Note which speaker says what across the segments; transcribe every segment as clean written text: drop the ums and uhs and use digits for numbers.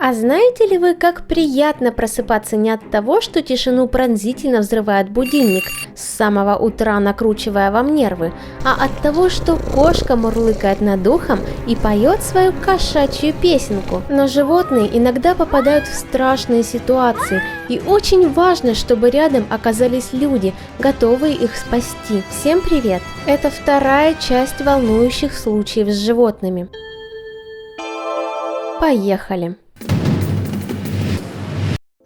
Speaker 1: А знаете ли вы, как приятно просыпаться не от того, что тишину пронзительно взрывает будильник, с самого утра накручивая вам нервы, а от того, что кошка мурлыкает над ухом и поет свою кошачью песенку. Но животные иногда попадают в страшные ситуации, и очень важно, чтобы рядом оказались люди, готовые их спасти. Всем привет! Это вторая часть волнующих случаев с животными. Поехали!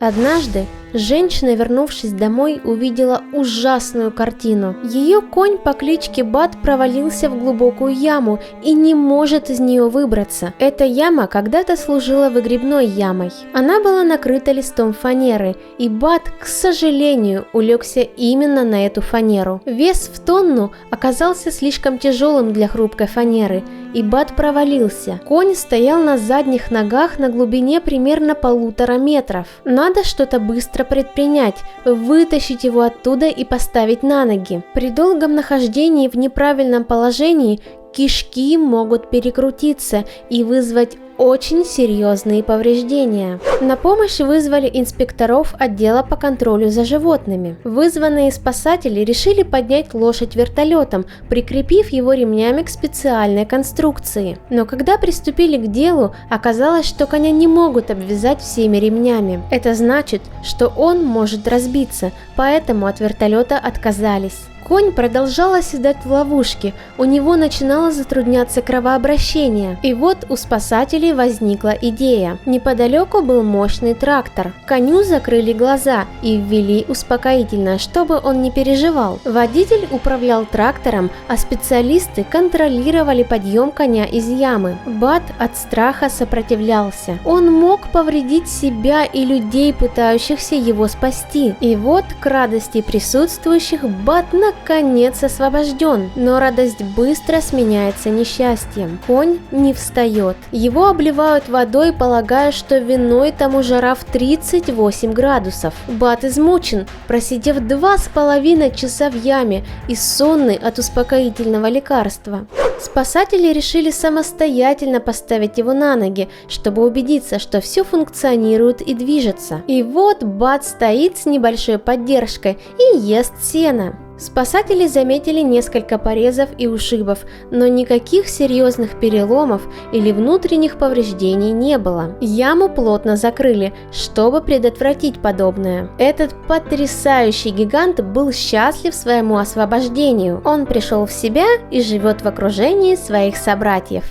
Speaker 1: Однажды женщина, вернувшись домой, увидела ужасную картину. Ее конь по кличке Бат провалился в глубокую яму и не может из нее выбраться. Эта яма когда-то служила выгребной ямой. Она была накрыта листом фанеры, и Бат, к сожалению, улегся именно на эту фанеру. Вес в тонну оказался слишком тяжелым для хрупкой фанеры, и Бат провалился. Конь стоял на задних ногах на глубине примерно 1,5 метра. Надо что-то быстро предпринять, вытащить его оттуда и поставить на ноги. При долгом нахождении в неправильном положении кишки могут перекрутиться и вызвать очень серьезные повреждения. На помощь вызвали инспекторов отдела по контролю за животными. Вызванные спасатели решили поднять лошадь вертолетом, прикрепив его ремнями к специальной конструкции. Но когда приступили к делу, оказалось, что коня не могут обвязать всеми ремнями. Это значит, что он может разбиться, поэтому от вертолета отказались. Конь продолжал оседать в ловушке, у него начинало затрудняться кровообращение. И вот у спасателей возникла идея. Неподалеку был мощный трактор. Коню закрыли глаза и ввели успокоительное, чтобы он не переживал. Водитель управлял трактором, а специалисты контролировали подъем коня из ямы. Бат от страха сопротивлялся. Он мог повредить себя и людей, пытающихся его спасти. И вот, к радости присутствующих, Бат наконец освобожден, но радость быстро сменяется несчастьем. Конь не встает. Его обливают водой, полагая, что виной тому жара в 38 градусов. Бат измучен, просидев 2,5 часа в яме и сонный от успокоительного лекарства. Спасатели решили самостоятельно поставить его на ноги, чтобы убедиться, что все функционирует и движется. И вот Бат стоит с небольшой поддержкой и ест сено. Спасатели заметили несколько порезов и ушибов, но никаких серьезных переломов или внутренних повреждений не было. Яму плотно закрыли, чтобы предотвратить подобное. Этот потрясающий гигант был счастлив своему освобождению. Он пришел в себя и живет в окружении своих собратьев.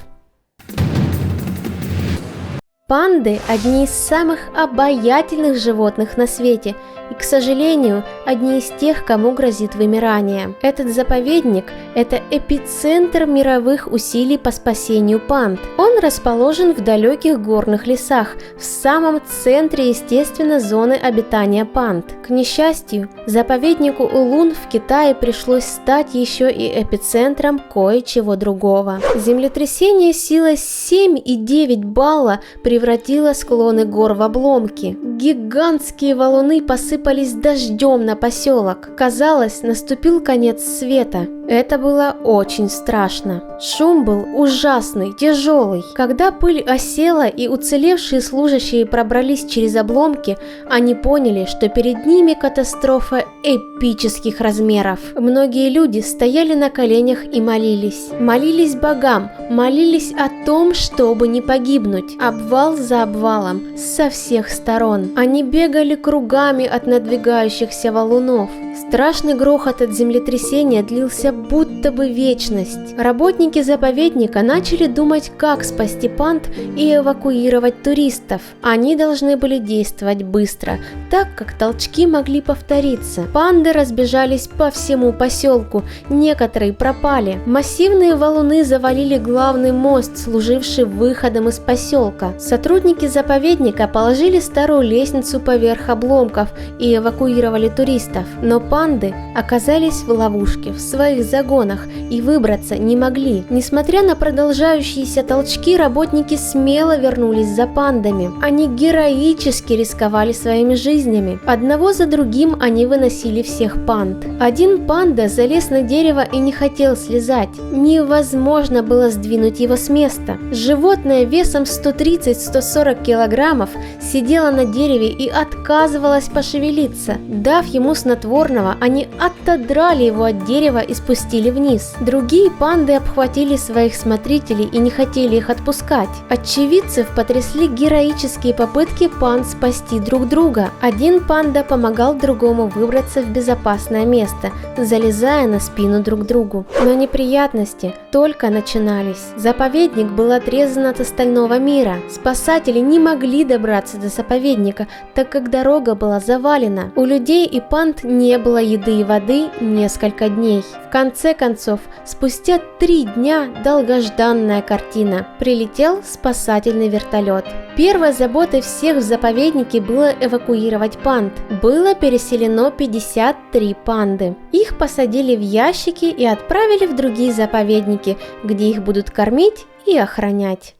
Speaker 1: Панды – одни из самых обаятельных животных на свете и, к сожалению, одни из тех, кому грозит вымирание. Этот заповедник – это эпицентр мировых усилий по спасению панд. Он расположен в далеких горных лесах, в самом центре, естественно, зоны обитания панд. К несчастью, заповеднику Улун в Китае пришлось стать еще и эпицентром кое-чего другого. Землетрясение силой 7,9 балла превратило склоны гор в обломки. Гигантские валуны посыпались дождем на поселок. Казалось, наступил конец света. Это было очень страшно. Шум был ужасный, тяжелый. Когда пыль осела и уцелевшие служащие пробрались через обломки, они поняли, что перед ними катастрофа эпических размеров. Многие люди стояли на коленях и молились. Молились богам, молились о том, чтобы не погибнуть. Обвал за обвалом, со всех сторон. Они бегали кругами от надвигающихся валунов. Страшный грохот от землетрясения длился будто бы вечность. Работники заповедника начали думать, как спасти панд и эвакуировать туристов. Они должны были действовать быстро, так как толчки могли повториться. Панды разбежались по всему поселку, некоторые пропали. Массивные валуны завалили главный мост, служивший выходом из поселка. Сотрудники заповедника положили старую лестницу поверх обломков и эвакуировали туристов. Но панды оказались в ловушке в своих загонах и выбраться не могли. Несмотря на продолжающиеся толчки, работники смело вернулись за пандами. Они героически рисковали своими жизнями. Одного за другим они выносили всех панд. Один панда залез на дерево и не хотел слезать. Невозможно было сдвинуть его с места. Животное весом 130-140 килограммов сидело на дереве и отказывалось пошевелиться. Дав ему снотворного, они отодрали его от дерева и спустили вниз. Другие панды обхватили своих смотрителей и не хотели их отпускать. Очевидцев потрясли героические попытки панд спасти друг друга. Один панда помогал другому выбраться в безопасное место, залезая на спину друг другу. Но неприятности только начинались. Заповедник был отрезан от остального мира. Спасатели не могли добраться до заповедника, так как дорога была завалена. У людей и панд не было еды и воды несколько дней. В конце концов, спустя 3 дня долгожданная картина. Прилетел спасательный вертолет. Первой заботой всех в заповеднике было эвакуировать панд. Было переселено 53 панды. Их посадили в ящики и отправили в другие заповедники, где их будут кормить и охранять.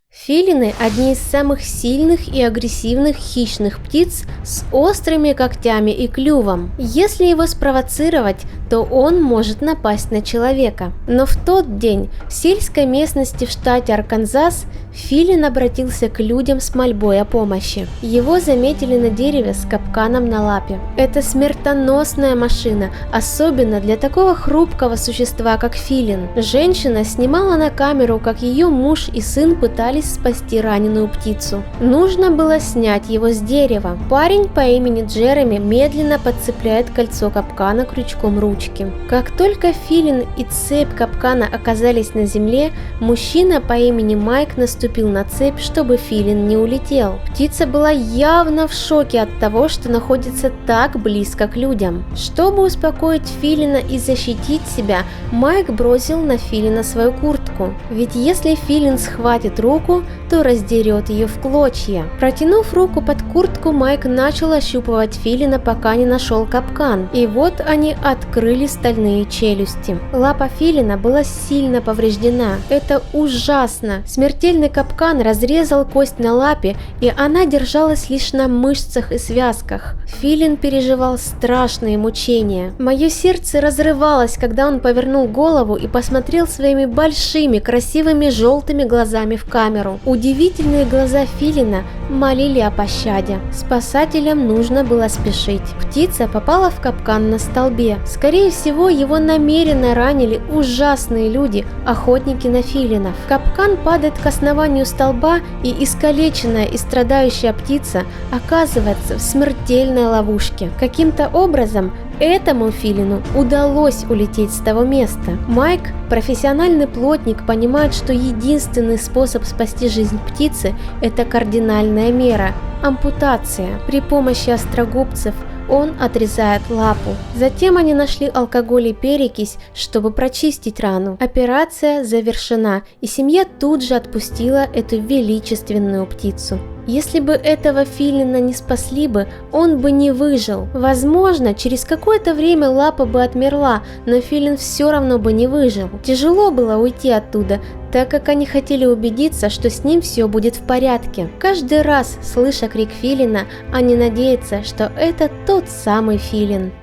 Speaker 1: Филины – одни из самых сильных и агрессивных хищных птиц с острыми когтями и клювом. Если его спровоцировать, то он может напасть на человека. Но в тот день в сельской местности в штате Арканзас филин обратился к людям с мольбой о помощи. Его заметили на дереве с капканом на лапе. Это смертоносная машина, особенно для такого хрупкого существа, как филин. Женщина снимала на камеру, как ее муж и сын пытались спасти раненую птицу. Нужно было снять его с дерева. Парень по имени Джереми медленно подцепляет кольцо капкана крючком ручки. Как только филин и цепь капкана оказались на земле, мужчина по имени Майк наступил на цепь, чтобы филин не улетел. Птица была явно в шоке от того, что находится так близко к людям. Чтобы успокоить филина и защитить себя, Майк бросил на филина свою куртку. Ведь если филин схватит руку, то раздерет ее в клочья. Протянув руку под куртку, Майк начал ощупывать филина, пока не нашел капкан. И вот они открыли стальные челюсти. Лапа филина была сильно повреждена. Это ужасно. Смертельный капкан разрезал кость на лапе, и она держалась лишь на мышцах и связках. Филин переживал страшные мучения. Мое сердце разрывалось, когда он повернул голову и посмотрел своими большими, красивыми желтыми глазами в камеру. Удивительные глаза филина молили о пощаде. Спасателям нужно было спешить. Птица попала в капкан на столбе. Скорее всего, его намеренно ранили ужасные люди, охотники на филинов. Капкан падает к основанию столба, и искалеченная и страдающая птица оказывается в смертельной ловушке. Каким-то образом этому филину удалось улететь с того места. Майк, профессиональный плотник, понимает, что единственный способ спасти жизнь птицы – это кардинальная мера – ампутация. При помощи острогубцев он отрезает лапу. Затем они нашли алкоголь и перекись, чтобы прочистить рану. Операция завершена, и семья тут же отпустила эту величественную птицу. Если бы этого филина не спасли бы, он бы не выжил. Возможно, через какое-то время лапа бы отмерла, но филин все равно бы не выжил. Тяжело было уйти оттуда, так как они хотели убедиться, что с ним все будет в порядке. Каждый раз, слыша крик филина, они надеются, что это тот самый филин.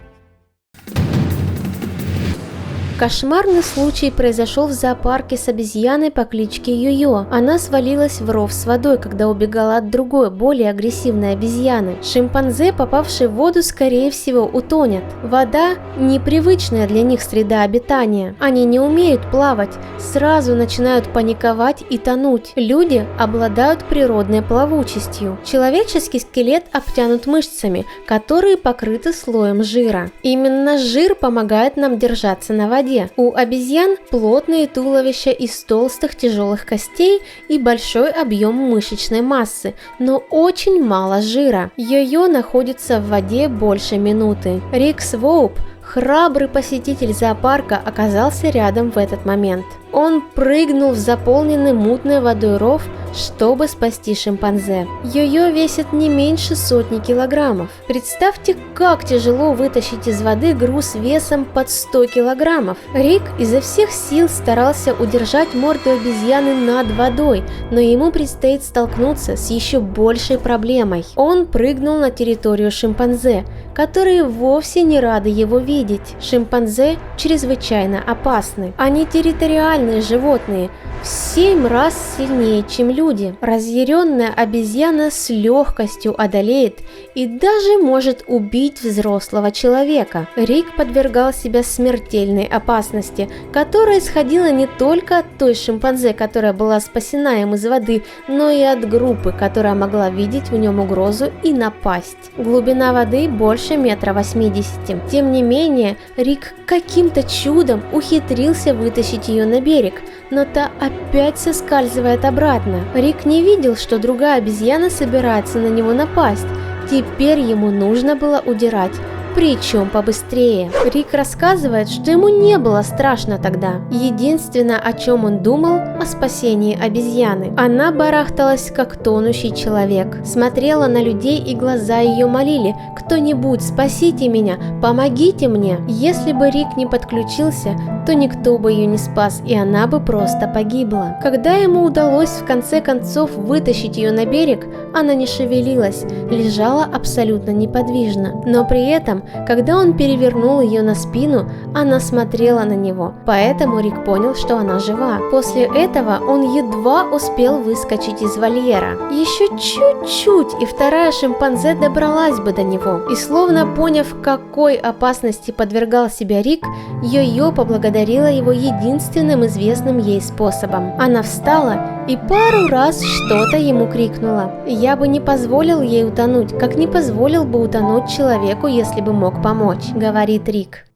Speaker 1: Кошмарный случай произошел в зоопарке с обезьяной по кличке Йо-Йо. Она свалилась в ров с водой, когда убегала от другой, более агрессивной обезьяны. Шимпанзе, попавшие в воду, скорее всего утонет. Вода – непривычная для них среда обитания. Они не умеют плавать, сразу начинают паниковать и тонуть. Люди обладают природной плавучестью. Человеческий скелет обтянут мышцами, которые покрыты слоем жира. Именно жир помогает нам держаться на воде. У обезьян плотные туловища из толстых тяжелых костей и большой объем мышечной массы, но очень мало жира. Йо-Йо находится в воде больше минуты. Рик Своуп, храбрый посетитель зоопарка, оказался рядом в этот момент. Он прыгнул в заполненный мутной водой ров, чтобы спасти шимпанзе. Йо-йо весит не меньше 100 килограммов. Представьте, как тяжело вытащить из воды груз весом под 100 килограммов. Рик изо всех сил старался удержать морду обезьяны над водой, но ему предстоит столкнуться с еще большей проблемой. Он прыгнул на территорию шимпанзе, которые вовсе не рады его видеть. Шимпанзе чрезвычайно опасны. Они территориальные животные, в 7 раз сильнее, чем люди. Разъяренная обезьяна с легкостью одолеет и даже может убить взрослого человека. Рик подвергал себя смертельной опасности, которая исходила не только от той шимпанзе, которая была спасена им из воды, но и от группы, которая могла видеть в нем угрозу и напасть. Глубина воды больше 1,80 м. Тем не менее, Рик каким-то чудом ухитрился вытащить ее на берег, но та опять соскальзывает обратно. Рик не видел, что другая обезьяна собирается на него напасть. Теперь ему нужно было удирать, причем побыстрее. Рик рассказывает, что ему не было страшно тогда. Единственное, о чем он думал, о спасении обезьяны. Она барахталась, как тонущий человек. Смотрела на людей, и глаза ее молили: «Кто-нибудь, спасите меня, помогите мне». Если бы Рик не подключился, то никто бы ее не спас, и она бы просто погибла. Когда ему удалось в конце концов вытащить ее на берег, она не шевелилась, лежала абсолютно неподвижно. Но при этом, когда он перевернул ее на спину, она смотрела на него, поэтому Рик понял, что она жива. После этого он едва успел выскочить из вольера. Еще чуть-чуть, и вторая шимпанзе добралась бы до него. И словно поняв, какой опасности подвергал себя Рик, Йо-Йо поблагодарила его единственным известным ей способом. Она встала и пару раз что-то ему крикнула. «Я бы не позволил ей утонуть, как не позволил бы утонуть человеку, если бы мог помочь», — говорит Рик.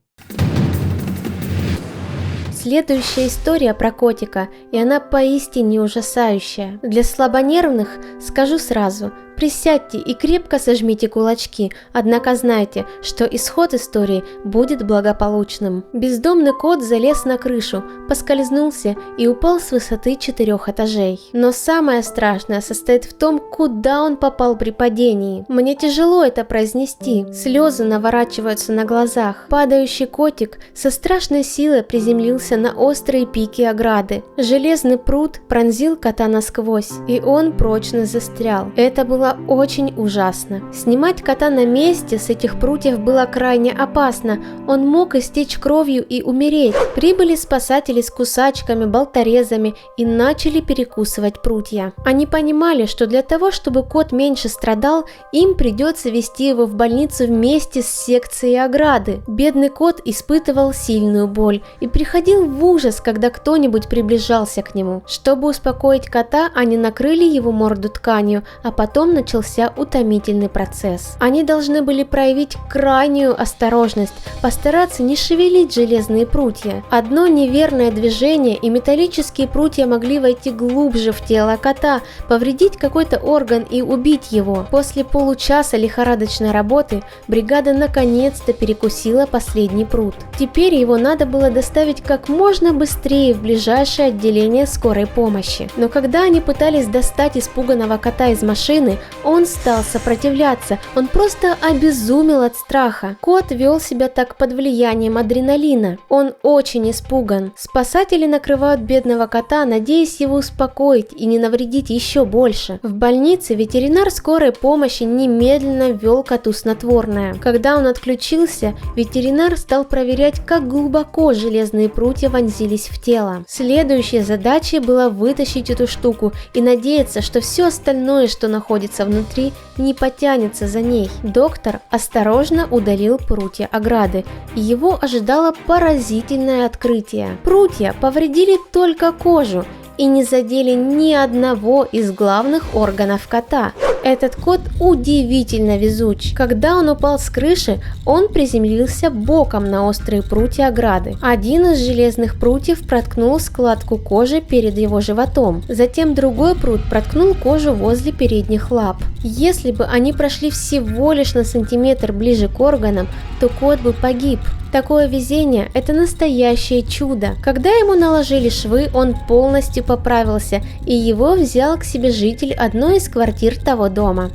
Speaker 1: Следующая история про котика, и она поистине ужасающая. Для слабонервных скажу сразу: присядьте и крепко сожмите кулачки, однако знайте, что исход истории будет благополучным. Бездомный кот залез на крышу, поскользнулся и упал с высоты 4 этажей. Но самое страшное состоит в том, куда он попал при падении. Мне тяжело это произнести, слезы наворачиваются на глазах. Падающий котик со страшной силой приземлился на острые пики ограды. Железный прут пронзил кота насквозь, и он прочно застрял. Это было очень ужасно. Снимать кота на месте с этих прутьев было крайне опасно. Он мог истечь кровью и умереть. Прибыли спасатели с кусачками, болторезами и начали перекусывать прутья. Они понимали, что для того, чтобы кот меньше страдал, им придется везти его в больницу вместе с секцией ограды. Бедный кот испытывал сильную боль и приходил в ужас, когда кто-нибудь приближался к нему. Чтобы успокоить кота, они накрыли его морду тканью, а потом начался утомительный процесс. Они должны были проявить крайнюю осторожность, постараться не шевелить железные прутья. Одно неверное движение, и металлические прутья могли войти глубже в тело кота, повредить какой-то орган и убить его. После получаса лихорадочной работы бригада наконец-то перекусила последний прут. Теперь его надо было доставить как можно быстрее в ближайшее отделение скорой помощи. Но когда они пытались достать испуганного кота из машины, он стал сопротивляться, он просто обезумел от страха. Кот вел себя так под влиянием адреналина. Он очень испуган. Спасатели накрывают бедного кота, надеясь его успокоить и не навредить еще больше. В больнице ветеринар скорой помощи немедленно ввел коту снотворное. Когда он отключился, ветеринар стал проверять, как глубоко железные прутья вонзились в тело. Следующей задачей было вытащить эту штуку и надеяться, что все остальное, что находится внутри, не потянется за ней. Доктор осторожно удалил прутья ограды, и его ожидало поразительное открытие. Прутья повредили только кожу и не задели ни одного из главных органов кота. Этот кот удивительно везуч. Когда он упал с крыши, он приземлился боком на острые прутья ограды. Один из железных прутьев проткнул складку кожи перед его животом. Затем другой прут проткнул кожу возле передних лап. Если бы они прошли всего лишь на сантиметр ближе к органам, то кот бы погиб. Такое везение – это настоящее чудо. Когда ему наложили швы, он полностью поправился, и его взял к себе житель одной из квартир того дома.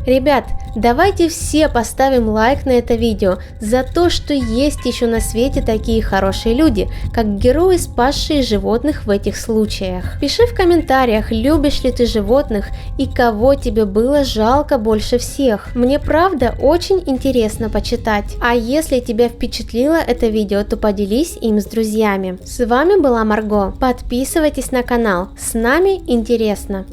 Speaker 1: Ребят, давайте все поставим лайк на это видео за то, что есть еще на свете такие хорошие люди, как герои, спасшие животных в этих случаях. Пиши в комментариях, любишь ли ты животных и кого тебе было жалко больше всех. Мне правда очень интересно почитать. А если тебя впечатлило это видео, то поделись им с друзьями. С вами была Марго. Подписывайтесь на канал, с нами интересно.